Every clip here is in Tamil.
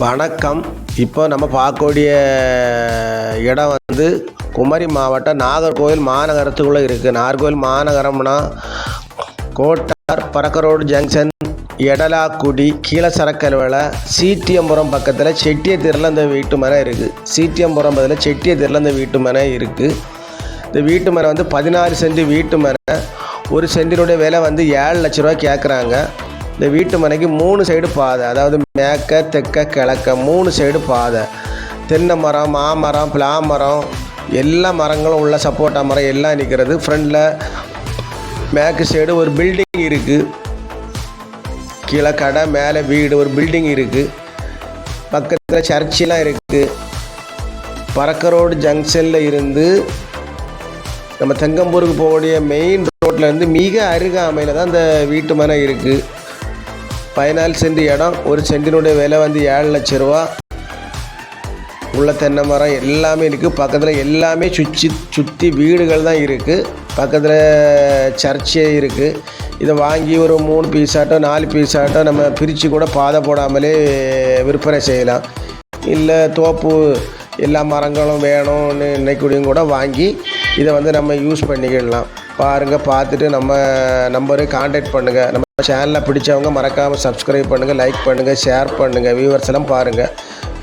வணக்கம். இப்போ நம்ம பார்க்கக்கூடிய இடம் வந்து குமரி மாவட்டம் நாகர்கோவில் மாநகரத்துக்குள்ளே இருக்குது. நாகர்கோவில் மாநகரம்னா கோட்டார், பறக்க ஜங்ஷன், எடலாக்குடி, கீழசரக்கல்வலை, சீட்டியம்புரம் பக்கத்தில் செட்டியத்தீரில் இந்த வீட்டு மனை இருக்குது. சீட்டியம்புரம் பதில் செட்டியத்தீரில் இந்த வீட்டு மனை இருக்குது. இந்த வீட்டு மனை வந்து 14 சென்ட் வீட்டு மனை. ஒரு சென்டினுடைய விலை வந்து 7 லட்ச ரூபா கேட்குறாங்க. இந்த வீட்டு மனைக்கு 3 சைடு பாதை, அதாவது மேற்க தெற்க கிழக்க 3 சைடு பாதை. தென்னை மரம், மாமரம், பிளாமரம், எல்லா மரங்களும் உள்ள, சப்போட்டா மரம் எல்லாம் நிற்கிறது. ஃப்ரண்டில் மேற்கு சைடு ஒரு பில்டிங் இருக்குது. கீழே கடை, மேலே வீடு, ஒரு பில்டிங் இருக்குது. பக்கத்தில் சர்ச்செலாம் இருக்குது. பறக்க ஜங்ஷனில் இருந்து நம்ம தெங்கம்பூருக்கு போகக்கூடிய மெயின் ரோட்லேருந்து மிக அருகாமையில் தான் இந்த வீட்டு மனை இருக்குது. 14 சென்ட் இடம். ஒரு சென்டினுடைய விலை வந்து 7 லட்ச ரூபா. உள்ள தென்னை மரம் எல்லாமே இருக்குது. பக்கத்தில் எல்லாமே சுற்றி வீடுகள் தான் இருக்குது. பக்கத்தில் சர்ச்சே இருக்குது. இதை வாங்கி ஒரு 3 பீஸாட்டோ 4 பீஸாட்டோ நம்ம பிரித்து கூட பாதை போடாமலே விற்பனை செய்யலாம். இல்லை தோப்பு எல்லா மரங்களும் வேணும்னு நினைக்கூடியும் கூட வாங்கி இதை வந்து நம்ம யூஸ் பண்ணிக்கிடலாம். பாருங்கள், பார்த்துட்டு நம்ம நம்பரை கான்டாக்ட் பண்ணுங்கள். நம்ம சேனலில் பிடிச்சவங்க மறக்காமல் சப்ஸ்கிரைப் பண்ணுங்கள், லைக் பண்ணுங்கள், ஷேர் பண்ணுங்கள். வியூவர்ஸ் எல்லாம் பாருங்கள்.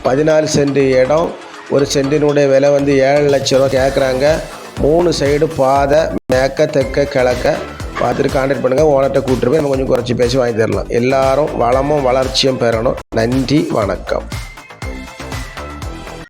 14 சென்ட் இடம். ஒரு சென்டினுடைய விலை வந்து 7 லட்ச ரூபா கேட்குறாங்க. 3 சைடு பாதை, மேற்க தெற்க கிழக்க. பார்த்துட்டு கான்டாக்ட் பண்ணுங்கள். ஓனர்கிட்ட கூப்பிட்டு போய் நம்ம கொஞ்சம் குறைச்சி பேசி வாங்கி தரலாம். எல்லாரும் வளமும் வளர்ச்சியும் பெறணும். நன்றி, வணக்கம்.